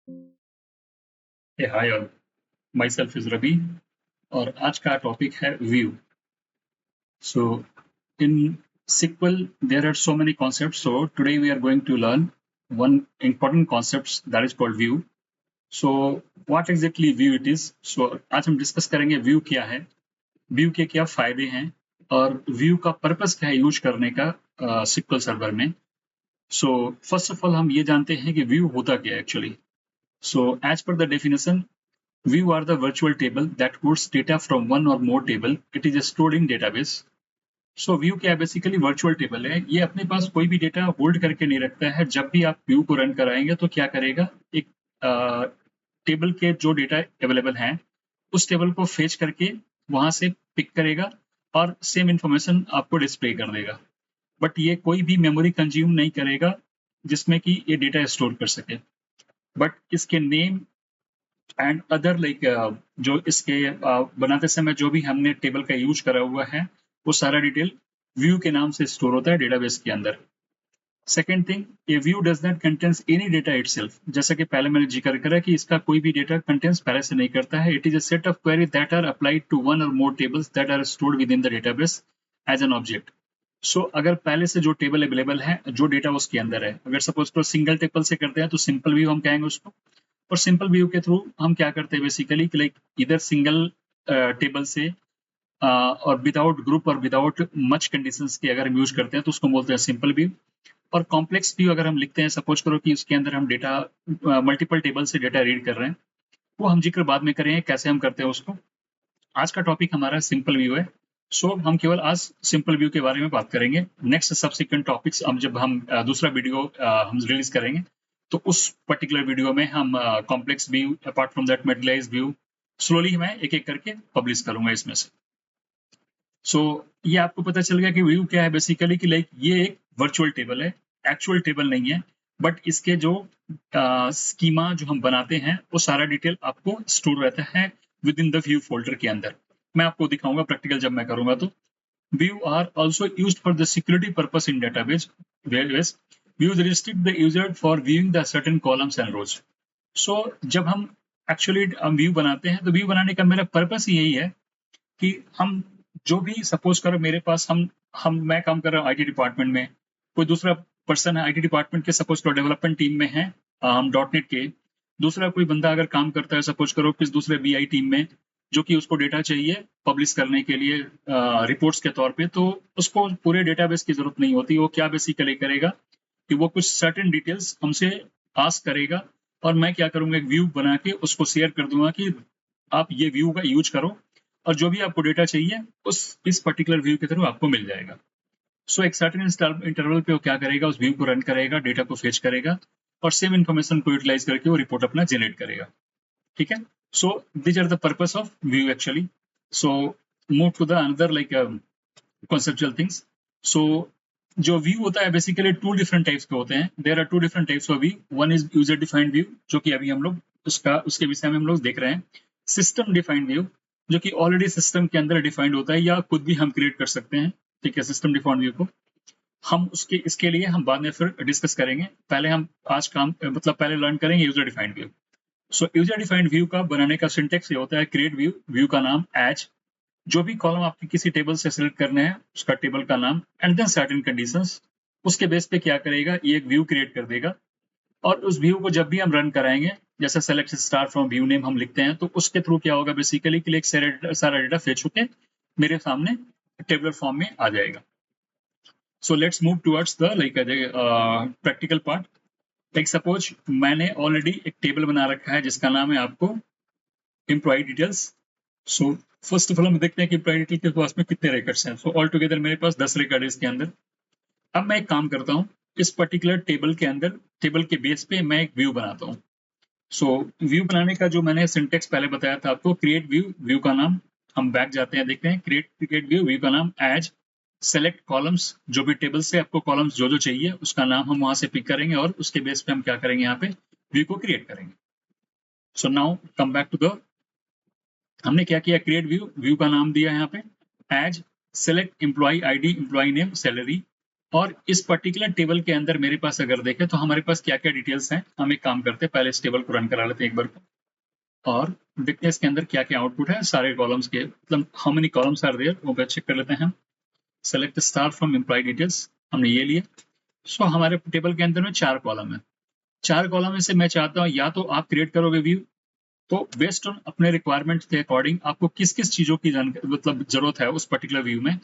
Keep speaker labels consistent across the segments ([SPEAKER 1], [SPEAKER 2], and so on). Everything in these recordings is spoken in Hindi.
[SPEAKER 1] Hey, hi all. Myself is Ravi और आज का टॉपिक है view. So in SQL there are so many concepts. So today we are going to learn one important concepts that is called view. So what exactly view it is? So आज हम डिस्कस करेंगे व्यू क्या है, व्यू के क्या फायदे हैं और व्यू का पर्पस क्या है यूज करने का SQL सर्वर में. So first of all हम ये जानते हैं कि व्यू होता क्या है actually. So as per the definition, view are the virtual table that holds data from one or more table. It is stored in database. So view क्या है बेसिकली वर्चुअल टेबल है. ये अपने पास कोई भी डेटा होल्ड करके नहीं रखता है. जब भी आप व्यू को रन कराएंगे तो क्या करेगा, एक टेबल के जो डेटा अवेलेबल हैं उस टेबल को फेच करके वहां से पिक करेगा और सेम इंफॉर्मेशन आपको डिस्प्ले कर देगा. बट ये कोई भी मेमोरी कंज्यूम नहीं करेगा जिसमें कि ये डेटा स्टोर कर सके. बट इसके नेम एंड अदर लाइक जो इसके बनाते समय जो भी हमने टेबल का यूज करा हुआ है वो सारा डिटेल व्यू के नाम से स्टोर होता है डेटाबेस के अंदर. Second thing, A view does not contains any data itself. जैसा कि पहले मैंने जिक्र करा कि इसका कोई भी डेटा कंटेन्स पहले से नहीं करता है. It is a set of query that are applied to one or more tables that are stored within the database as an object. So अगर पहले से जो टेबल अवेलेबल है, जो डेटा उसके अंदर है, अगर सपोज तो सिंगल टेबल से करते हैं तो सिंपल व्यू हम कहेंगे उसको. और सिंपल व्यू के थ्रू हम क्या करते हैं बेसिकली लाइक इधर सिंगल टेबल से और विदाउट ग्रुप और विदाउट मच कंडीशंस के अगर हम यूज करते हैं तो उसको बोलते हैं सिंपल व्यू. और कॉम्प्लेक्स व्यू अगर हम लिखते हैं, सपोज करो कि उसके अंदर हम डेटा मल्टीपल टेबल से डेटा रीड कर रहे हैं, वो हम जिक्र बाद में करेंगे कैसे हम करते हैं उसको. आज का टॉपिक हमारा सिंपल व्यू है. सो हम केवल आज सिंपल व्यू के बारे में बात करेंगे. नेक्स्ट सब्सिक्वेंट टॉपिक्स हम जब हम दूसरा वीडियो हम रिलीज करेंगे तो उस पर्टिकुलर वीडियो में हम complex view apart from that मेडलाइज view slowly मैं एक एक करके पब्लिश करूंगा इसमें से. सो ये आपको पता चल गया कि व्यू क्या है बेसिकली कि लाइक ये एक वर्चुअल टेबल है, एक्चुअल टेबल नहीं है. बट इसके जो स्कीमा जो हम बनाते हैं वो सारा डिटेल आपको स्टोर रहता है with in the view folder के अंदर. मैं आपको दिखाऊंगा प्रैक्टिकल जब मैं करूंगा तो. View are also used for the security purpose in database, whereas views restrict the user for viewing the certain columns and rows. So जब हम एक्चुअली हम व्यू बनाते हैं तो व्यू बनाने का मेरा पर्पस यही है कि हम जो भी सपोज करो मेरे पास हम मैं काम कर रहा हूँ आईटी डिपार्टमेंट में, कोई दूसरा पर्सन है आईटी डिपार्टमेंट के सपोज करो डेवलपमेंट टीम में है, हम डॉटनेट के. दूसरा कोई बंदा अगर काम करता है सपोज करो किस दूसरे बीआई टीम में, जो कि उसको डेटा चाहिए पब्लिश करने के लिए रिपोर्ट्स के तौर पे, तो उसको पूरे डेटाबेस की जरूरत नहीं होती. वो क्या बेसिकली करेगा कि वो कुछ सर्टेन डिटेल्स हमसे आस्क करेगा और मैं क्या करूंगा, एक व्यू बना के उसको शेयर कर दूंगा कि आप ये व्यू का यूज करो और जो भी आपको डेटा चाहिए उस इस पर्टिकुलर व्यू के थ्रू आपको मिल जाएगा. सो एक सर्टेन इंटरवल पे वो क्या करेगा, उस व्यू को रन करेगा, डेटा को फेच करेगा और सेम इन्फॉर्मेशन को यूटिलाइज करके वो रिपोर्ट अपना जनरेट करेगा. ठीक है. सो these are the purpose of view actually. So move to the another like conceptual things. So जो व्यू होता है बेसिकली टू डिफरेंट टाइप्स के होते हैं. There are two different types of view. One is user defined view, जो कि अभी हम लोग उसके विषय में हम लोग देख रहे हैं. सिस्टम डिफाइंड व्यू, जो कि ऑलरेडी सिस्टम के अंदर डिफाइंड होता है या खुद भी हम क्रिएट कर सकते हैं. ठीक है, सिस्टम डिफाइंड व्यू को हम इसके लिए हम बाद में फिर डिस्कस करेंगे. पहले हम आज काम मतलब पहले लर्न करेंगे यूजर डिफाइंड व्यू. सो यूजर डिफाइंड व्यू का बनाने का सिंटेक्स ये होता है, क्रिएट व्यू, व्यू का नाम एज, जो भी कॉलम आपके किसी टेबल से सिलेक्ट करने हैं उसका टेबल का नाम, एंड देन सर्टेन कंडीशंस. उसके बेस पे क्या करेगा, ये एक व्यू क्रिएट कर देगा और उस व्यू को जब भी हम रन कराएंगे, जैसे select star from view name हम लिखते हैं, तो उसके थ्रू क्या होगा बेसिकली कि एक सारा डेटा फेच होके मेरे सामने टेबलर फॉर्म में आ जाएगा. So let's move towards the like practical part. Like suppose मैंने ऑलरेडी एक टेबल बना रखा है जिसका नाम है आपको employee details. So first of all हम देखते हैं कि एम्प्लॉय डिटेल के पास में कितने रिकॉर्ड्स हैं. सो ऑल टुगेदर मेरे पास 10 रिकॉर्ड है इसके अंदर. अब मैं एक काम करता हूँ, इस पर्टिकुलर टेबल के अंदर टेबल के बेस पे मैं एक व्यू बनाता हूँ. सो व्यू बनाने का जो मैंने सिंटेक्स पहले बताया था आपको, क्रिएट व्यू, व्यू का नाम, हम बैक जाते हैं, देखते हैं क्रिएट व्यू, व्यू का नाम एज, सेलेक्ट कॉलम्स, जो भी टेबल से आपको कॉलम्स जो जो चाहिए उसका नाम हम वहां से पिक करेंगे और उसके बेस पे हम क्या करेंगे, यहाँ पे व्यू को क्रिएट करेंगे. So now come back to the, हमने क्या किया, क्रिएट व्यू, व्यू का नाम दिया यहाँ पे as, select employee ID, employee name, salary, और इस पर्टिकुलर टेबल के अंदर मेरे पास अगर देखें तो हमारे पास क्या क्या डिटेल्स हैं। हम एक काम करते हैं, पहले इस टेबल को रन करा लेते हैं एक बार और देखते हैं इसके अंदर क्या क्या आउटपुट है सारे कॉलम्स के, मतलब how many columns are there वो चेक कर लेते हैं हम। Select star from employee details, हमने ये लिया। सो हमारे टेबल के अंदर में 4 कॉलम है। 4 कॉलम में से मैं चाहता हूँ या तो आप क्रिएट करोगे व्यू, तो बेस्ड ऑन अपने रिक्वायरमेंट्स के अकॉर्डिंग आपको किस किस चीजों की जानकारी मतलब जरूरत है उस पर्टिकुलर व्यू में,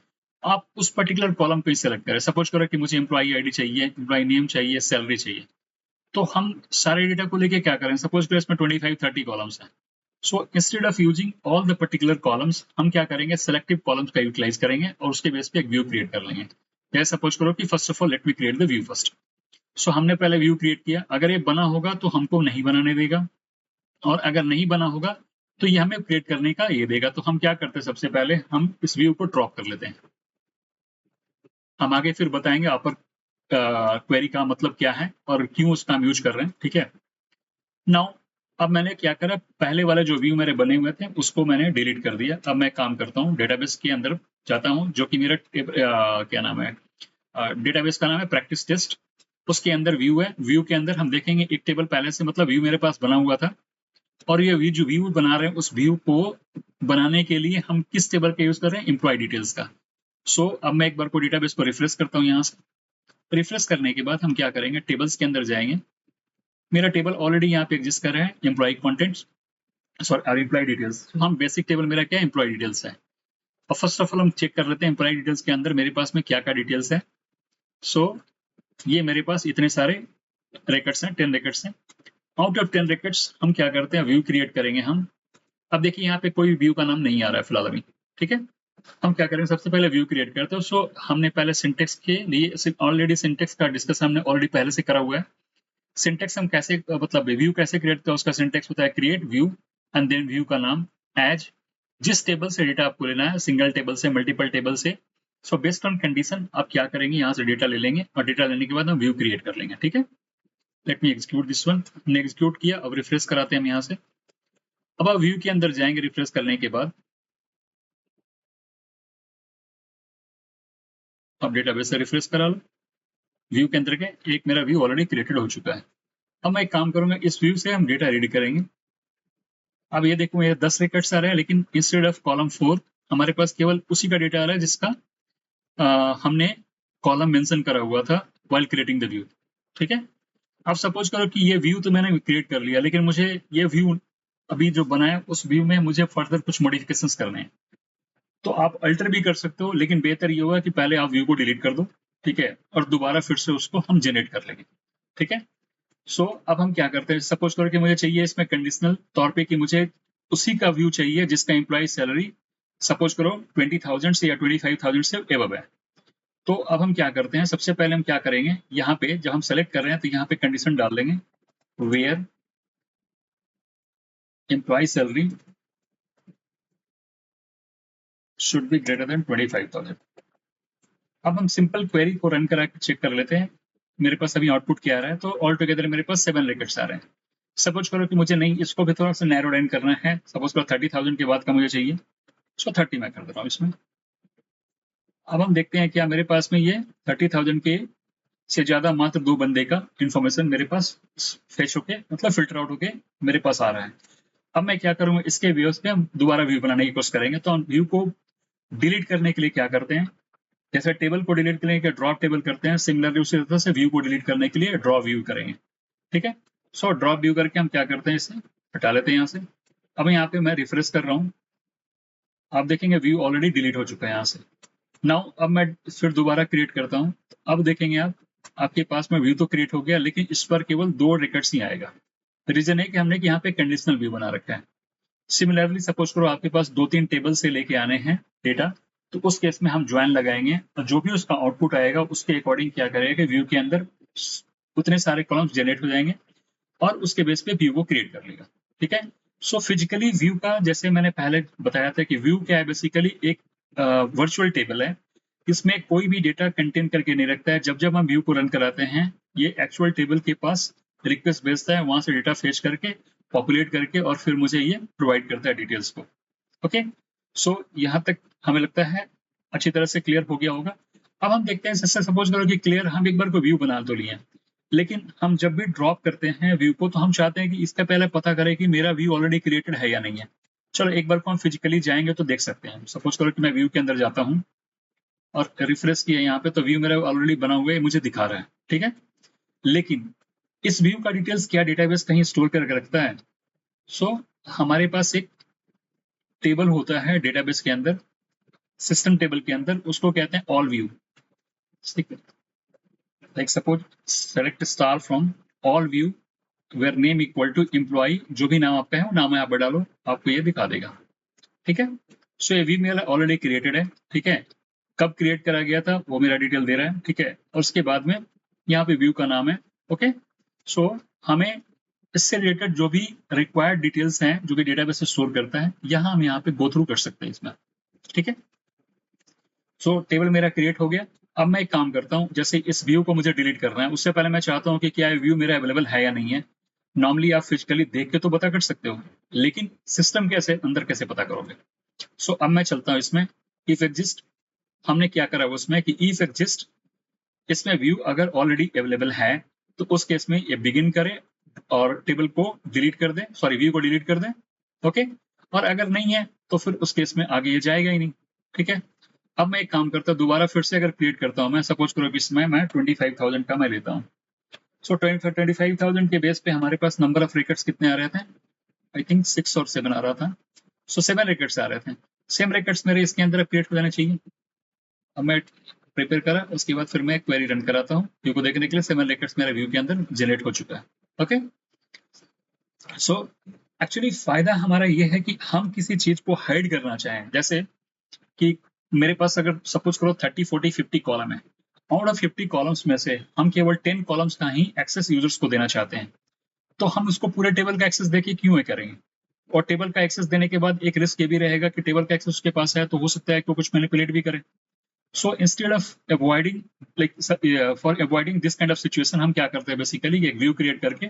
[SPEAKER 1] आप उस पर्टिकुलर कॉलम को ही सेलेक्ट करें। सपोज करो कि मुझे एम्प्लॉय आईडी चाहिए, एम्प्लॉय नेम चाहिए, सैलरी चाहिए, तो हम सारे डेटा को लेके क्या करें, सपोज करो इसमें 25-30 कॉलम्स हैं। So instead of using all the particular columns हम क्या करेंगे, सेलेक्टिव कॉलम्स का यूटिलाइज करेंगे और उसके बेस पे एक व्यू क्रिएट कर लेंगे। जैसे सपोज करो कि first of all let me create the view first. So हमने पहले व्यू क्रिएट किया, अगर ये बना होगा तो हमको नहीं बनाने देगा, और अगर नहीं बना होगा तो ये हमें क्रिएट करने का ये देगा। तो हम क्या करते हैं, सबसे पहले हम इस व्यू को ड्रॉप कर लेते हैं। हम आगे फिर बताएंगे अपर क्वेरी का मतलब क्या है और क्यों उसका हम यूज कर रहे हैं, ठीक है। नाउ अब मैंने क्या करा, पहले वाले जो व्यू मेरे बने हुए थे उसको मैंने डिलीट कर दिया। अब मैं काम करता हूँ डेटाबेस के अंदर जाता हूँ, जो कि मेरा क्या नाम है, डेटाबेस का नाम है प्रैक्टिस टेस्ट। उसके अंदर व्यू है, व्यू के अंदर हम देखेंगे एक टेबल पहले से मतलब व्यू मेरे पास बना हुआ था, और ये व्यू जो व्यू बना रहे हैं उस व्यू को बनाने के लिए हम किस टेबल का यूज कर रहे हैं, एम्प्लॉय डिटेल्स का। सो अब मैं एक बार को डेटाबेस को रिफ्रेश करता हूँ। यहाँ से रिफ्रेश करने के बाद हम क्या करेंगे, टेबल्स के अंदर जाएंगे। मेरा टेबल ऑलरेडी यहाँ पे एग्जिस्ट कर रहा है, employee contents sorry employee details. हम बेसिक टेबल मेरा क्या है, एम्प्लॉय डिटेल्स है। और फर्स्ट ऑफ ऑल हम चेक कर लेते हैं एम्प्लॉय डिटेल्स के अंदर मेरे पास में क्या क्या डिटेल्स है। सो ये मेरे पास इतने सारे रिकॉर्ड्स हैं, 10 रिकॉर्ड्स हैं। आउट ऑफ 10 रिकॉर्ड्स हम क्या करते हैं, व्यू क्रिएट करेंगे हम। अब देखिए यहाँ पे कोई व्यू का नाम नहीं आ रहा है फिलहाल अभी, ठीक है। हम क्या करेंगे, सबसे पहले व्यू क्रिएट करते हैं। सो हमने पहले सिंटेक्स के लिए ऑलरेडी सिंटेक्स का डिस्कस हमने ऑलरेडी पहले से करा हुआ है। सिंटेक्स हम कैसे मतलब व्यू कैसे क्रिएट करते हैं, उसका सिंटेक्स होता है create view and then view का नाम एज, जिस टेबल से डेटा आपको लेना है, सिंगल टेबल से, मल्टीपल टेबल से। सो बेस्ड ऑन कंडीशन आप क्या करेंगे, यहाँ से डेटा ले लेंगे और डेटा लेने के बाद हम व्यू क्रिएट कर लेंगे, ठीक है। Let me execute this one. हमने एग्जीक्यूट किया, अब रिफ्रेश कराते हैं हम यहाँ से। अब आप व्यू के अंदर जाएंगे रिफ्रेश करने के बाद, अब डेटाबेस से रिफ्रेश करा लो। व्यू के अंदर के एक मेरा व्यू ऑलरेडी क्रिएटेड हो चुका है। अब मैं एक काम करूंगा, इस व्यू से हम डेटा रीड करेंगे। अब ये देखो ये 10 रिकॉर्ड्स आ रहे हैं, लेकिन इंस्टेड ऑफ कॉलम 4 हमारे पास केवल उसी का डेटा आ रहा है जिसका हमने कॉलम मेंशन करा हुआ था व्हाइल क्रिएटिंग द व्यू, ठीक है। अब सपोज करो कि ये व्यू तो मैंने क्रिएट कर लिया, लेकिन मुझे ये व्यू अभी जो बनाया उस व्यू में मुझे फर्दर कुछ मॉडिफिकेशंस करने हैं। तो आप अल्टर भी कर सकते हो, लेकिन बेहतर ये होगा कि पहले आप व्यू को डिलीट कर दो, ठीक है, और दोबारा फिर से उसको हम जनरेट कर लेंगे, ठीक है। सो अब हम क्या करते हैं, सपोज करो कि मुझे चाहिए इसमें कंडीशनल तौर पे कि मुझे उसी का व्यू चाहिए जिसका एम्प्लॉय सैलरी सपोज करो 20,000 से या 25,000 से एबव है। तो अब हम क्या करते हैं, सबसे पहले हम क्या करेंगे, यहाँ पे जब हम सेलेक्ट कर रहे हैं तो यहाँ पे कंडीशन डाल देंगे where employee salary should be greater than 25,000। अब हम सिंपल क्वेरी को रन करा के चेक कर लेते हैं मेरे पास अभी आउटपुट क्या आ रहा है। तो ऑल टुगेदर मेरे पास 7 रिकॉर्ड्स आ रहे हैं। सपोज करो कि मुझे नहीं, इसको भी थोड़ा सा नैरो डाउन करना है, सपोज करो 30,000 के बाद का मुझे चाहिए, सो 30 मैं कर दे रहा हूँ इसमें। अब हम देखते हैं क्या मेरे पास में ये 30,000 के से ज्यादा मात्र 2 बंदे का इंफॉर्मेशन मेरे पास फेच होके मतलब फिल्टर आउट होके मेरे पास आ रहा है। अब मैं क्या करूंगा, इसके व्यूज पे हम दोबारा व्यू बनाने की कोशिश करेंगे। तो हम व्यू को डिलीट करने के लिए क्या करते हैं, जैसे टेबल को डिलीट करने के लिए ड्रॉप टेबल करते हैं, सिमिलरली उसी तरह से व्यू को डिलीट करने के लिए ड्रॉ व्यू करेंगे, ठीक है। सो ड्रॉप व्यू करके हम क्या करते हैं, इसे हटा लेते हैं यहाँ से। अब यहाँ पे मैं रिफ्रेश कर रहा हूँ, आप देखेंगे व्यू ऑलरेडी डिलीट हो चुका है यहाँ से। नाउ अब मैं फिर दोबारा क्रिएट करता हूँ, अब देखेंगे आप आपके पास में व्यू तो क्रिएट हो गया, लेकिन इस पर केवल 2 रिकॉर्ड्स ही आएगा। रीजन है कि हमने कि यहाँ पे कंडीशनल व्यू बना रखा है। सिमिलरली सपोज करो आपके पास 2-3 टेबल से लेके आने हैं डेटा, तो उस केस में हम ज्वाइन लगाएंगे और जो भी उसका आउटपुट आएगा उसके अकॉर्डिंग क्या करेगा कि व्यू के अंदर उतने सारे कॉलम्स जनरेट हो जाएंगे और उसके बेस पे व्यू को क्रिएट कर लेगा, ठीक है। सो फिजिकली व्यू का जैसे मैंने पहले बताया था कि व्यू क्या है, बेसिकली एक वर्चुअल टेबल है। इसमें कोई भी डेटा कंटेन करके नहीं रखता है। जब जब हम व्यू को रन कराते हैं ये एक्चुअल टेबल के पास रिक्वेस्ट भेजता है, वहां से डेटा फेच करके पॉपुलेट करके और फिर मुझे ये प्रोवाइड करता है डिटेल्स को। ओके, सो यहाँ तक हमें लगता है अच्छी तरह से क्लियर हो गया होगा। अब हम देखते हैं, जैसे सपोज करो कि क्लियर हम एक बार को व्यू बना तो लिए, लेकिन हम जब भी ड्रॉप करते हैं व्यू को तो हम चाहते हैं कि इसका पहले पता करें कि मेरा व्यू ऑलरेडी क्रिएटेड है या नहीं है। चलो एक बार को हम फिजिकली जाएंगे तो देख सकते हैं। सपोज करो कि मैं व्यू के अंदर जाता हूँ और रिफ्रेश किया यहाँ पे, तो व्यू मेरा ऑलरेडी बना हुआ है, मुझे दिखा रहा है, ठीक है। लेकिन इस व्यू का डिटेल्स क्या डेटाबेस कहीं स्टोर करके रखता है? सो हमारे पास एक टेबल होता है डेटाबेस के अंदर, सिस्टम टेबल के अंदर, उसको कहते हैं ऑल व्यू। ठीक है, like suppose select star from all view where name equal to employee, जो भी नाम आपका है वो नाम यहाँ पर डालो, आपको ये दिखा देगा, ठीक है। सो ये व्यू मेरा ऑलरेडी क्रिएटेड है, ठीक है। कब क्रिएट करा गया था वो मेरा डिटेल दे रहा है, ठीक है। और उसके बाद में यहाँ पे व्यू का नाम है, ओके। सो हमें इससे रिलेटेड जो भी रिक्वायर्ड डिटेल्स हैं, जो भी डेटाबेस से स्टोर करता है, यहाँ हम यहाँ पे गो थ्रू कर सकते हैं इसमें, ठीक है। सो टेबल मेरा क्रिएट हो गया। अब मैं एक काम करता हूँ, जैसे इस व्यू को मुझे डिलीट करना है, उससे पहले मैं चाहता हूँ कि क्या व्यू मेरा अवेलेबल है या नहीं है। नॉर्मली आप फिजिकली देख के तो पता कर सकते हो, लेकिन सिस्टम कैसे अंदर कैसे पता करोगे? सो अब मैं चलता हूँ इसमें, इफ एग्जिस्ट, हमने क्या करा उसमें कि इफ एग्जिस्ट, इसमें व्यू अगर ऑलरेडी अवेलेबल है तो उस केस में ये बिगिन करे और टेबल को डिलीट कर दे, सॉरी व्यू को डिलीट कर दे, ओके। और अगर नहीं है तो फिर उस केस में आगे ये जाएगा ही नहीं, ठीक है। अब मैं एक काम करता हूँ, दोबारा फिर से अगर क्रिएट करता हूँ मैं, सपोज करो कि इसमें मैं 25,000 का मैं लेता हूँ। सो 25,000 के बेस पे हमारे पास नंबर ऑफ रिकॉर्ड्स कितने आ रहे थे? आई थिंक 6 और 7 आ रहा था। सो 7 रिकॉर्ड्स आ रहे थे। सेम रिकॉर्ड्स मेरे इसके अंदर क्रिएट हो जाने चाहिए। अब मैं प्रिपेयर करा, उसके बाद फिर मैं क्वेरी रन कराता हूँ व्यू को देखने के लिए। 7 रिकॉर्ड्स मेरे व्यू के अंदर जनरेट हो चुका है, ओके। सो एक्चुअली फायदा हमारा ये है कि हम किसी चीज को हाइड करना चाहें, जैसे कि मेरे पास अगर सपोज करो 30, 40, 50 कॉलम है, आउट ऑफ 50 कॉलम्स में से हम केवल 10 कॉलम्स का ही एक्सेस यूजर्स को देना चाहते हैं, तो हम उसको पूरे टेबल का एक्सेस देके क्यों है करेंगे? और टेबल का एक्सेस देने के बाद एक रिस्क ये भी रहेगा कि टेबल का एक्सेस उसके पास है तो हो सकता है कि वो कुछ मैनिपुलेट भी करे। So instead of avoiding, like for avoiding this kind of situation, हम क्या करते हैं बेसिकली एक व्यू क्रिएट करके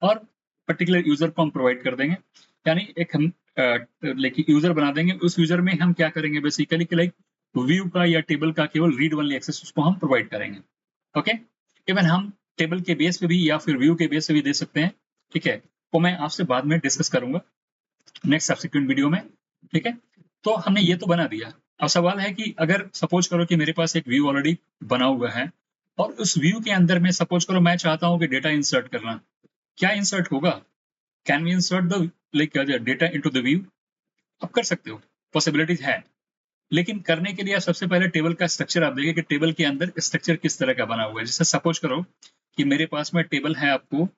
[SPEAKER 1] और पर्टिकुलर यूजर को हम प्रोवाइड कर देंगे, यानी एक हम लाइक यूजर बना देंगे। उस यूजर में हम क्या करेंगे बेसिकली कि लाइक व्यू का या टेबल का केवल रीड ओनली एक्सेस उसको हम प्रोवाइड करेंगे, ओके। इवन हम टेबल के बेस पे भी या फिर व्यू के बेस पे भी दे सकते हैं, ठीक है। वो मैं आपसे बाद में डिस्कस करूंगा नेक्स्ट सब्सिक्वेंट वीडियो में, ठीक है। तो हमने ये तो बना दिया। अब सवाल है कि अगर सपोज करो कि मेरे पास एक व्यू ऑलरेडी बना हुआ है और उस व्यू के अंदर में सपोज करो मैं चाहता हूँ कि डेटा इंसर्ट करना, क्या इंसर्ट होगा? Can we insert the like data into the view? आप कर सकते हो, पॉसिबिलिटीज है। लेकिन करने के लिए आप सबसे पहले टेबल का स्ट्रक्चर आप देखिए कि टेबल के अंदर स्ट्रक्चर किस तरह का बना हुआ है। जैसे सपोज करो कि मेरे पास में टेबल है, आपको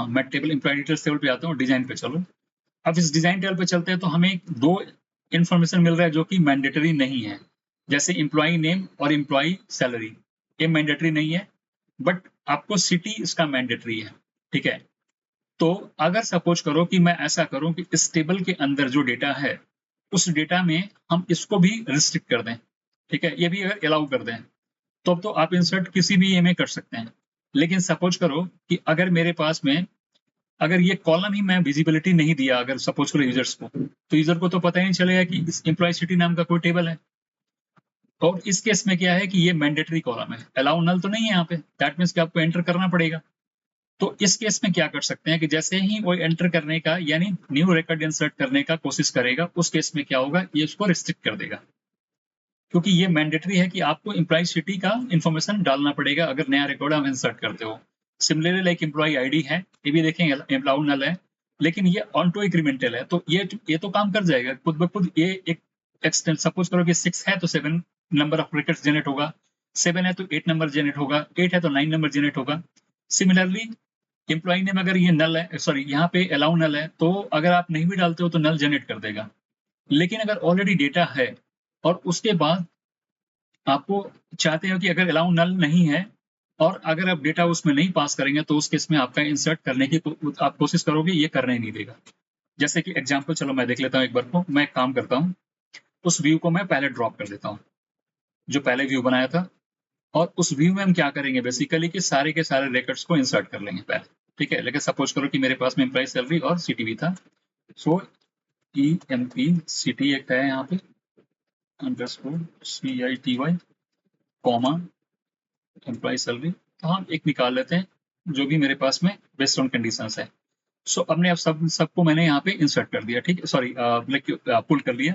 [SPEAKER 1] मैं टेबल एम्प्लॉय डिटेल्स टेबल पे आता हूँ, डिजाइन पे चलो। अब इस डिजाइन टेबल पे चलते हैं तो हमें दो इंफॉर्मेशन मिल रहा है जो कि मैंडेटरी नहीं है, जैसे एम्प्लॉय नेम और एम्प्लॉय सैलरी, ये मैंडेटरी नहीं है, बट आपको सिटी इसका मैंडेटरी है, ठीक है। तो अगर सपोज करो कि मैं ऐसा करूं कि इस टेबल के अंदर जो डेटा है उस डेटा में हम इसको भी रिस्ट्रिक्ट कर दें, ठीक है, ये भी अगर अलाउ कर दें तो आप इंसर्ट किसी भी ये में कर सकते हैं। लेकिन सपोज करो कि अगर मेरे पास में अगर ये कॉलम ही मैं विजिबिलिटी नहीं दिया, अगर सपोज करो यूजर्स को, तो यूजर को तो पता ही नहीं चलेगा कि इस एम्प्लॉय सिटी नाम का कोई टेबल है। और इस केस में क्या है कि ये मैंडेटरी कॉलम है, अलाउ नल तो नहीं है यहाँ पे, दैट मीन्स कि आपको एंटर करना पड़ेगा। तो इस केस में क्या कर सकते हैं कि जैसे ही वो एंटर करने का यानी न्यू रिकॉर्ड इंसर्ट करने का कोशिश करेगा, उस केस में क्या होगा, ये उसको रिस्ट्रिक्ट कर देगा, क्योंकि ये मैंडेटरी है कि आपको एम्प्लॉय सिटी का इंफॉर्मेशन डालना पड़ेगा अगर नया रिकॉर्ड हम इंसर्ट करते हो। सिमिलरली लाइक एम्प्लॉय आईडी है, ये भी देखेंगे अलाउ नल है, लेकिन ये ऑन टू इंक्रीमेंटल है, तो ये तो काम कर जाएगा खुद ब खुद। ये एक एक्सटेंड, सपोज करो कि 6 है तो 7 नंबर ऑफ रिकॉर्ड्स जनरेट होगा, 7 है तो 8 नंबर जनरेट होगा, 8 है तो 9 नंबर जनरेट होगा। सिमिलरली एम्प्लॉय नेम अगर ये नल है, सॉरी यहाँ पे अलाउ नल है, तो अगर आप नहीं भी डालते हो तो नल जनरेट कर देगा। लेकिन अगर ऑलरेडी डेटा है और उसके बाद आपको चाहते हो कि अगर अलाउ नल नहीं है और अगर आप डेटा उसमें नहीं पास करेंगे तो उस केस में आपका इंसर्ट करने की आप कोशिश करोगे, ये करने ही नहीं देगा। जैसे कि एग्जांपल चलो मैं देख लेता हूँ एक बार को, मैं एक काम करता हूँ, उस व्यू को मैं पहले ड्रॉप कर देता हूँ जो पहले व्यू बनाया था, और उस व्यू में हम क्या करेंगे बेसिकली कि सारे के सारे रिकॉर्ड्स को इंसर्ट कर लेंगे पहले, ठीक है। लेकिन सपोज करो कि मेरे पास में एम्प्लॉय सैलरी और सीटीवी था। So E M P C T एक है यहाँ पे, underscore CITY comma employ salary, तो हम एक निकाल लेते हैं जो भी मेरे पास में बेस्ड ऑन कंडीशंस है। सो अब सबको मैंने यहाँ पे इंसर्ट कर दिया, ठीक है, सॉरी पुल कर लिया।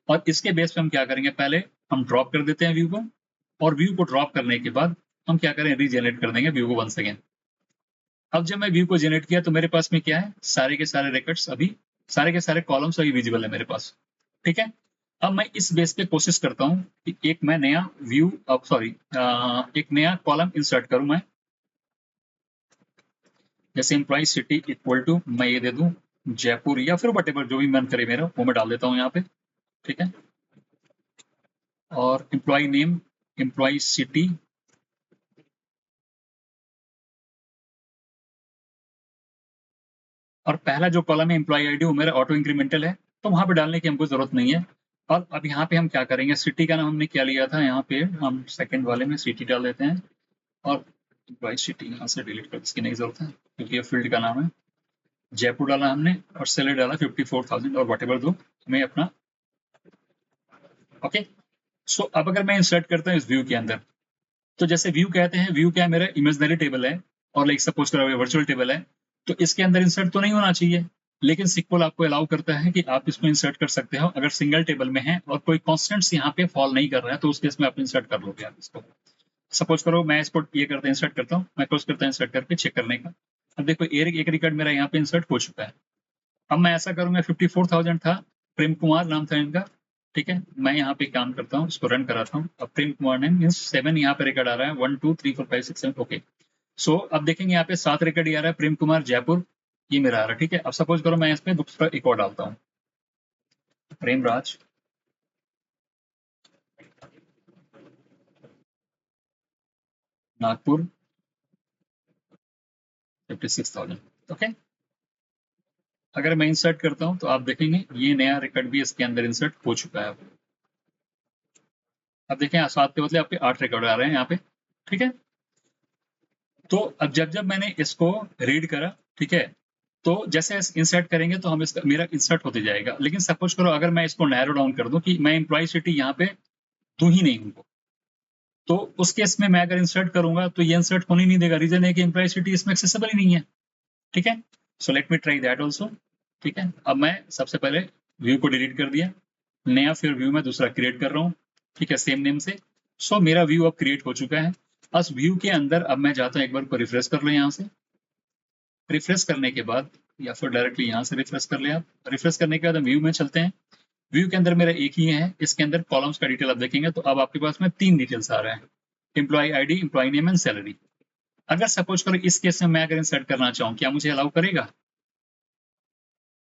[SPEAKER 1] और इसके बेस पे हम क्या करेंगे, पहले हम ड्रॉप कर देते हैं व्यू को, और व्यू को ड्रॉप करने के बाद हम क्या करें, रीजनरेट कर देंगे व्यू को वंस अगेन। अब जब मैं व्यू को जनरेट किया तो मेरे पास में क्या है, सारे के सारे रिकॉर्ड्स अभी, सारे के सारे कॉलम्स अभी विजिबल है मेरे पास, ठीक है। अब मैं इस बेस पे कोशिश करता हूँ कि एक मैं नया व्यू, अब सॉरी एक नया कॉलम इंसर्ट करूं मैं। जैसे एम्प्लॉय सिटी इक्वल टू मैं ये दे दूं जयपुर, या फिर वट जो भी मन करे मेरा वो मैं डाल देता हूँ यहाँ पे, ठीक है। और एम्प्लॉय नेम एम्प्लॉय सिटी, और पहला जो कॉलम है एम्प्लॉय आईडी वो मेरा ऑटो इंक्रीमेंटल है, तो वहां पे डालने की हमको जरूरत नहीं है। और अब यहाँ पे हम क्या करेंगे, सिटी का नाम हमने क्या लिया था, यहाँ पे हम सेकंड वाले में सिटी डाल देते हैं। और एम्प्लॉय सिटी यहाँ से डिलीट कर, इसकी नहीं जरूरत है क्योंकि ये फील्ड का नाम है। जयपुर डाला हमने और सैलरी डाला 54,000 और वट एवर दो हमें अपना, ओके। सो अब अगर मैं इंसर्ट करता हूँ इस व्यू के अंदर, तो जैसे व्यू कहते हैं, व्यू क्या है, मेरा इमेजनरी टेबल है और लाइक सपोज करो वर्चुअल टेबल है, तो इसके अंदर इंसर्ट तो नहीं होना चाहिए, लेकिन सिक्वल आपको अलाउ करता है कि आप इसको इंसर्ट कर सकते हो अगर सिंगल टेबल में है और कोई कॉन्स्टेंट्स यहाँ पे फॉल नहीं कर रहा है, तो उस केस में आप इंसर्ट कर लोगे आप इसको। सपोज करो मैं इसको ये करता इंसर्ट करता हूँ, मैं क्लोज करता हूँ इंसर्ट करके चेक करने का। अब देखो एक रिकॉर्ड मेरा यहाँ पे इंसर्ट हो चुका है। अब मैं ऐसा करूंगा, 54,000 था, प्रेम कुमार नाम था इनका, ठीक है। मैं यहाँ पे काम करता हूँ, इसको रन कराता हूँ। अब प्रेम कुमार ने मीन 7 यहाँ पे रिकॉर्ड आ रहा है, 1 2 3 4 5 6 7, ओके। सो अब देखेंगे यहाँ पे 7 रिकॉर्ड आ रहा है, प्रेम कुमार जयपुर ये मेरा आ रहा है, ठीक है। अब सपोज करो मैं इसमें दूसरा एक और डालता हूँ, प्रेमराज नागपुर 56,000, ओके। अगर मैं इंसर्ट करता हूँ तो आप देखेंगे ये नया रिकॉर्ड भी इसके अंदर इंसर्ट हो चुका है। अब देखें 7 के बदले आपके 8 रिकॉर्ड आ रहे हैं यहाँ पे, ठीक है। तो अब जब जब मैंने इसको रीड करा, ठीक है, तो जैसे इंसर्ट करेंगे तो हम इसका मेरा इंसर्ट होते जाएगा। लेकिन सपोज करो अगर मैं इसको नैरो डाउन कर दूं कि मैं एम्प्लॉय सिटी यहाँ पे दूं ही नहीं उनको, तो उस केस में मैं अगर इंसर्ट करूंगा तो ये इंसर्ट होने नहीं देगा। रीजन है कि एम्प्लॉय सिटी इसमें एक्सेसिबल ही नहीं है, ठीक है। So let me try that also, ठीक है। अब मैं सबसे पहले व्यू को डिलीट कर दिया, नया फिर व्यू में दूसरा क्रिएट कर रहा हूँ, ठीक है, सेम नेम से। सो मेरा व्यू अब क्रिएट हो चुका है। बस व्यू के अंदर अब मैं जाता हूँ, एक बार को रिफ्रेश कर लो यहाँ से। रिफ्रेश करने के बाद या फिर डायरेक्टली यहाँ से रिफ्रेश कर ले आप। रिफ्रेश करने के बाद हम व्यू में चलते हैं। व्यू के अंदर मेरा एक ही है, इसके अंदर कॉलम्स का डिटेल आप देखेंगे तो अब आपके पास में 3 डिटेल्स आ रहे हैं, employee ID, employee name and salary. अगर सपोज करो इस केस में मैं अगर इंसर्ट करना चाहूँ, क्या मुझे अलाउ करेगा?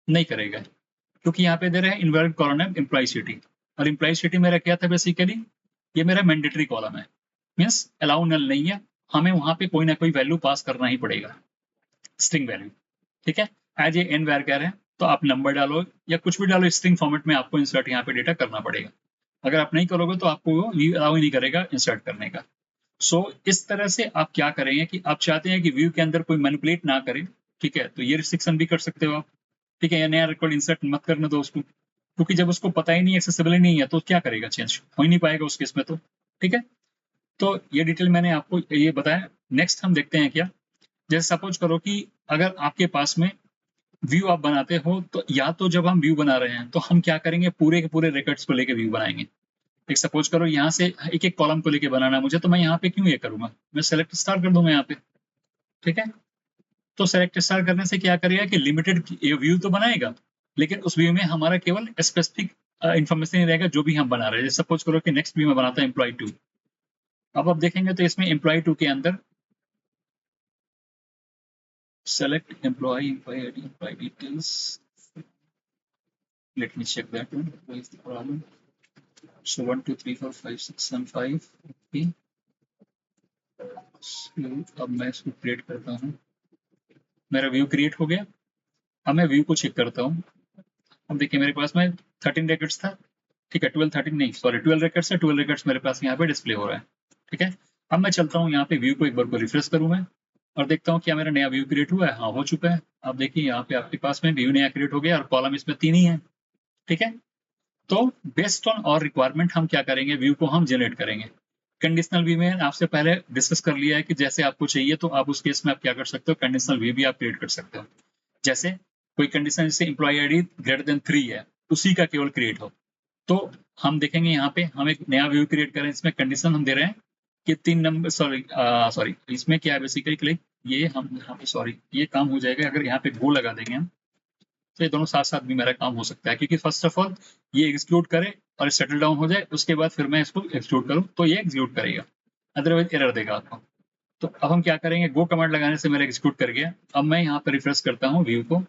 [SPEAKER 1] नहीं करेगा, क्योंकि यहाँ पे दे रहा है इनवैलिड कॉलम है एम्प्लॉय सिटी, और एम्प्लॉय सिटी मेरा क्या था बेसिकली, ये मेरा मैंडेटरी कॉलम है, मीन्स अलाउ नल नहीं है, हमें वहां पे कोई ना कोई वैल्यू पास करना ही पड़ेगा, स्ट्रिंग वैल्यू, ठीक है। एज ए एन वैर कह रहे हैं तो आप नंबर डालो या कुछ भी डालो, स्ट्रिंग फॉर्मेट में आपको इंसर्ट यहाँ पे डेटा करना पड़ेगा। अगर आप नहीं करोगे तो आपको वो अलाउ ही नहीं करेगा इंसर्ट करने का। सो इस तरह से आप क्या करेंगे कि आप चाहते हैं कि व्यू के अंदर कोई मैनिपुलेट ना करे, ठीक है, तो ये रिस्ट्रिक्शन भी कर सकते हो आप, ठीक है। या नया रिकॉर्ड इंसर्ट मत करने दो उसको, क्योंकि जब उसको पता ही नहीं एक्सेसिबल ही नहीं है तो क्या करेगा, चेंज हो ही नहीं पाएगा उस केस में, तो ठीक है। तो ये डिटेल मैंने आपको ये बताया। नेक्स्ट हम देखते हैं क्या, जैसे सपोज करो कि अगर आपके पास में व्यू आप बनाते हो, तो या तो जब हम व्यू बना रहे हैं तो हम क्या करेंगे, पूरे के पूरे रिकॉर्ड्स को लेके व्यू बनाएंगे। एक सपोज करो यहाँ से एक एक कॉलम को लेके बनाना है मुझे, तो मैं यहाँ पे क्यों ये करूंगा, मैं सेलेक्ट स्टार कर दूंगा यहाँ पे, ठीक है। तो सेलेक्ट स्टार करने से क्या करेगा कि लिमिटेड व्यू तो बनाएगा, लेकिन उस व्यू में हमारा केवल स्पेसिफिक इंफॉर्मेशन ही रहेगा जो भी हम बना रहे हैं। सपोज करो कि नेक्स्ट व्यू में बनाता है एम्प्लॉय 2। अब आप देखेंगे तो इसमें एम्प्लॉय 2 के अंदर select employee, employee ID, employee details, let me check that one, where is the problem. So 1 2 3 4 5 6 7 5, okay। So, अब मैं इसको क्रिएट करता हूँ, मेरा व्यू क्रिएट हो गया। अब मैं व्यू को चेक करता हूँ। अब देखिए मेरे पास में 13 रिकॉर्ड्स था, ठीक है, 12 13 नहीं सॉरी 12 रिकॉर्ड्स है, 12 रिकॉर्ड्स मेरे पास यहाँ पे डिस्प्ले हो रहा है, ठीक है। अब मैं चलता हूँ यहाँ पे व्यू को एक बार को रिफ्रेश करूँ मैं, और देखता हूँ क्या मेरा नया व्यू क्रिएट हुआ है। हाँ हो चुका है। अब देखिए यहाँ पे आपके पास में व्यू नया क्रिएट हो गया और कॉलम इसमें 3 ही है, ठीक है। तो बेस्ड ऑन और रिक्वायरमेंट हम क्या करेंगे, व्यू को हम जनरेट करेंगे। कंडीशनल व्यू में आपसे पहले डिस्कस कर लिया है कि जैसे आपको चाहिए तो आप उस केस में आप क्या कर सकते हो, कंडीशनल व्यू भी आप क्रिएट कर सकते हो। जैसे कोई कंडीशन जैसे एम्प्लॉय आईडी ग्रेटर देन 3 है, उसी का केवल क्रिएट हो। तो हम देखेंगे यहाँ पे हम एक नया व्यू क्रिएट करें, इसमें कंडीशन हम दे रहे हैं कि 3 नंबर, सॉरी इसमें क्या है बेसिकली, ये हम सॉरी ये काम हो जाएगा अगर यहाँ पे गो लगा देंगे हम, तो ये दोनों साथ साथ भी मेरा काम हो सकता है, क्योंकि फर्स्ट ऑफ ऑल ये एग्जीक्यूट करे और सेटल डाउन हो जाए, उसके बाद फिर मैं इसको एग्जीक्यूट करूँ तो ये एग्जीक्यूट करेगा, अदरवाइज एरर देगा आपको। तो अब हम क्या करेंगे, गो कमांड लगाने से मेरा एग्जीक्यूट कर गया। अब मैं यहाँ पर रिफ्रेश करता हूँ व्यू को,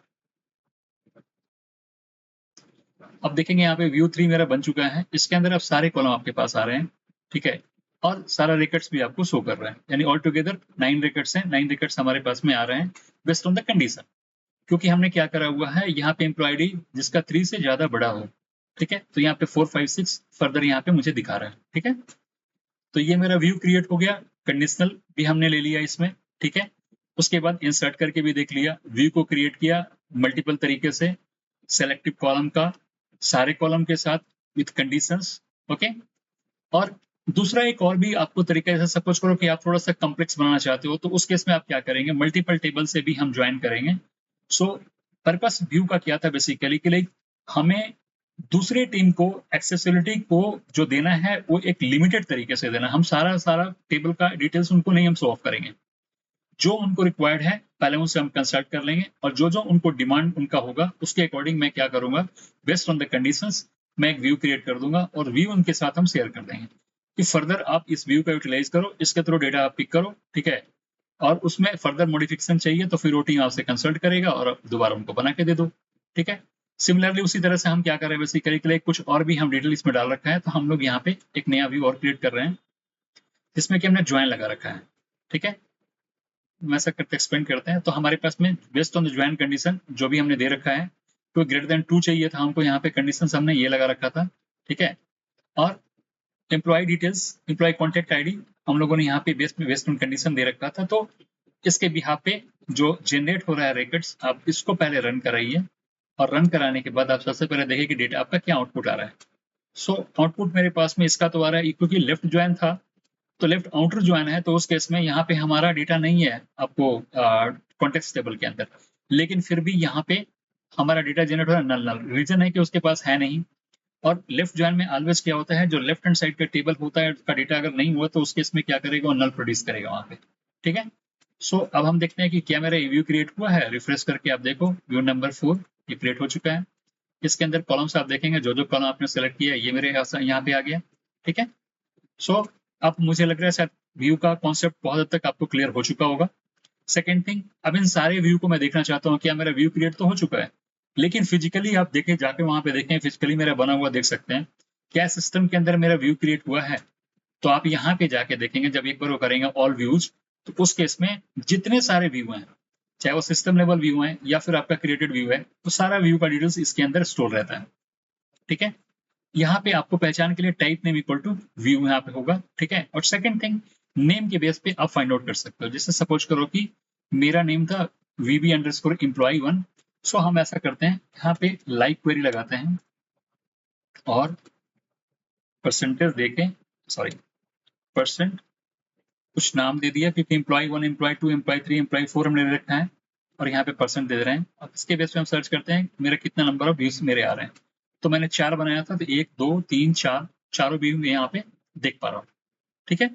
[SPEAKER 1] अब देखेंगे यहाँ पे व्यू 3 मेरा बन चुका है, इसके अंदर अब सारे कॉलम आपके पास आ रहे हैं, ठीक है, और सारा रिकॉर्ड्स भी आपको शो कर रहा है, यानी ऑल टुगेदर 9 रिकॉर्ड्स हैं, 9 रिकॉर्ड्स हमारे पास में आ रहे हैं बेस्ड ऑन द कंडीशन। क्योंकि हमने क्या करा हुआ है, यहाँ पे एम्प्लॉय आईडी जिसका 3 से ज्यादा बड़ा हो, ठीक है, तो यहाँ पे 4, 5, 6 फर्दर यहाँ पे मुझे दिखा रहा है, ठीक है। तो ये मेरा व्यू क्रिएट हो गया, कंडीशनल भी हमने ले लिया इसमें, ठीक है। उसके बाद इंसर्ट करके भी देख लिया, व्यू को क्रिएट किया मल्टीपल तरीके से, सेलेक्टिव कॉलम का, सारे कॉलम के साथ विथ कंडीशंस, ओके। और दूसरा एक और भी आपको तरीका, जैसे सपोज करो कि आप थोड़ा सा कॉम्प्लेक्स बनाना चाहते हो, तो उस केस में आप क्या करेंगे, मल्टीपल टेबल से भी हम ज्वाइन करेंगे। सो पर्पस व्यू का क्या था बेसिकली कि लाइक हमें दूसरे टीम को एक्सेसिबिलिटी को जो देना है वो एक लिमिटेड तरीके से देना, हम सारा सारा टेबल का डिटेल्स उनको नहीं हम शो ऑफ करेंगे, जो उनको रिक्वायर्ड है पहले उनसे हम कंसल्ट कर लेंगे, और जो जो उनको डिमांड उनका होगा उसके अकॉर्डिंग मैं क्या करूंगा, बेस्ड ऑन द कंडीशंस मैं एक व्यू क्रिएट कर दूंगा और व्यू उनके साथ हम शेयर कर देंगे कि फर्दर आप इस व्यू का यूटिलाइज करो, इसके थ्रू डेटा आप पिक करो, ठीक है, और उसमें फर्दर मॉडिफिकेशन चाहिए तो फिर वो टीम आपसे कंसल्ट करेगा और दोबारा उनको बना के दे दो, ठीक है। सिमिलरली उसी तरह से हम क्या कर रहे हैं बेसिकली के लिए कुछ और भी हम डिटेल इसमें डाल रखा है, तो हम लोग यहाँ पे एक नया व्यू और क्रिएट कर रहे हैं जिसमें कि हमने ज्वाइन लगा रखा है, ठीक है। वैसा करते एक्सप्लेन करते हैं, तो हमारे पास में based on the join condition जो भी हमने दे रखा है, तो ग्रेटर देन 2 चाहिए था हमको, यहाँ पे कंडीशन हमने ये लगा रखा था, ठीक है। और employee details, employee contact ID हम लोगों ने यहाँ पे बेस्ड ऑन कंडीशन दे रखा था, तो इसके बिहाफ पे जो जनरेट हो रहा है रिकॉर्ड्स, आप इसको पहले रन कराइए, और रन कराने के बाद आप सबसे पहले देखिए कि डेटा आपका क्या आउटपुट आ रहा है। सो आउटपुट मेरे पास में इसका तो आ रहा है, क्योंकि लेफ्ट ज्वाइन था तो लेफ्ट आउटर ज्वाइन है, तो उस केस में यहाँ पे हमारा डेटा नहीं है आपको कॉन्टेक्स्ट टेबल के अंदर, लेकिन फिर भी यहाँ पे हमारा डेटा जनरेट हो रहा है नल नल, रीजन है कि उसके पास है नहीं। और लेफ्ट ज्वाइन में ऑलवेज क्या होता है, जो लेफ्ट हैंड साइड का टेबल होता है उसका डेटा अगर नहीं हुआ तो उस केस में क्या करेगा, वो नल प्रोड्यूस करेगा वहां पे, ठीक है। सो अब हम देखते हैं कि क्या मेरा व्यू क्रिएट हुआ है, रिफ्रेश करके आप देखो व्यू नंबर 4 ये क्रिएट हो चुका है। इसके अंदर कॉलम्स आप देखेंगे, जो जो कॉलम आपने सेलेक्ट किया है ये मेरे यहाँ पे आ गया, ठीक है। सो अब मुझे लग रहा है शायद व्यू का कॉन्सेप्ट बहुत हद तक आपको क्लियर हो चुका होगा। सेकेंड थिंग, अब इन सारे व्यू को मैं देखना चाहता हूँ, क्या मेरा व्यू क्रिएट तो हो चुका है, लेकिन फिजिकली आप देखें, जाके वहां पे देखें, फिजिकली मेरा बना हुआ देख सकते हैं क्या सिस्टम के अंदर मेरा व्यू क्रिएट हुआ है। तो आप यहाँ पे जाके देखेंगे, जब एक बार वो करेंगे ऑल व्यूज, तो उस केस में जितने सारे व्यू हैं, चाहे वो सिस्टम लेवल व्यू है या फिर आपका क्रिएटेड व्यू है, तो सारा व्यू का डिटेल्स इसके अंदर स्टोर रहता है, ठीक है। यहाँ पे आपको पहचान के लिए type name equal to view यहाँ पे होगा, ठीक है। और सेकंड थिंग, नेम के बेस पे आप फाइंड आउट कर सकते हो, जैसे सपोज करो कि मेरा नेम था VB_employee1, सो हम ऐसा करते हैं, यहाँ पे लाइक क्वेरी लगाते हैं और परसेंटेज देके, सॉरी परसेंट कुछ नाम दे दिया, क्योंकि employee1, employee2, employee3, employee4 हमने दे रखा है, और यहाँ पे परसेंट दे रहे हैं। अब इसके बेस पे हम सर्च करते हैं मेरा कितना नंबर ऑफ व्यूज मेरे आ रहे हैं। तो मैंने 4 बनाया था, तो 1, 2, 3, 4 चारों व्यू में यहाँ पे देख पा रहा हूँ, ठीक है।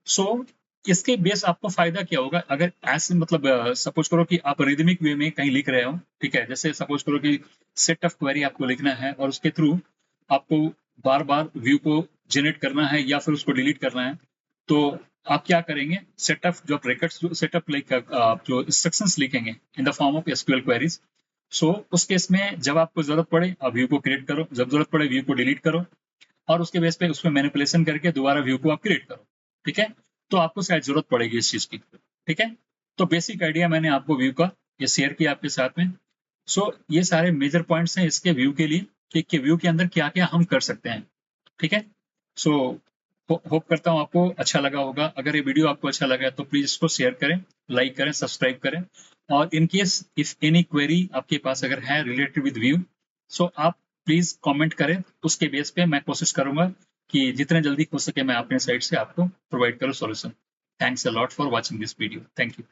[SPEAKER 1] सो इसके बेस आपको फायदा क्या होगा, अगर ऐसे मतलब सपोज करो कि आप रिदमिक वे में कहीं लिख रहे हो, ठीक है, जैसे सपोज करो कि सेट ऑफ क्वेरी आपको लिखना है और उसके थ्रू आपको बार बार व्यू को जनरेट करना है या फिर उसको डिलीट करना है, तो आप क्या करेंगे, सेटअप जो रिकॉर्ड्स जो सेटअप लाइक आप जो इंस्ट्रक्शंस लिखेंगे in the form of SQL queries. So उस केस में जब आपको जरूरत पड़े आप व्यू को क्रिएट करो, जब जरूरत पड़े व्यू को डिलीट करो, और उसके बेस पे उसमें मैनिपुलेशन करके दोबारा व्यू को आप क्रिएट करो, ठीक है। तो आपको शायद जरूरत पड़ेगी इस चीज की, ठीक है। तो बेसिक आइडिया मैंने आपको व्यू का ये शेयर किया आपके साथ में। सो ये सारे मेजर पॉइंट्स हैं इसके व्यू के लिए कि व्यू के अंदर क्या क्या हम कर सकते हैं, ठीक है। सो होप करता हूँ आपको अच्छा लगा होगा। अगर ये वीडियो आपको अच्छा लगा है तो प्लीज इसको शेयर करें, लाइक करें, सब्सक्राइब करें, और in case if any query आपके पास अगर है रिलेटेड विद व्यू, सो आप प्लीज कमेंट करें, उसके बेस पे मैं कोशिश करूंगा कि जितने जल्दी हो सके मैं अपने साइड से आपको प्रोवाइड करूँ solution. Thanks a lot for watching this video. Thank you.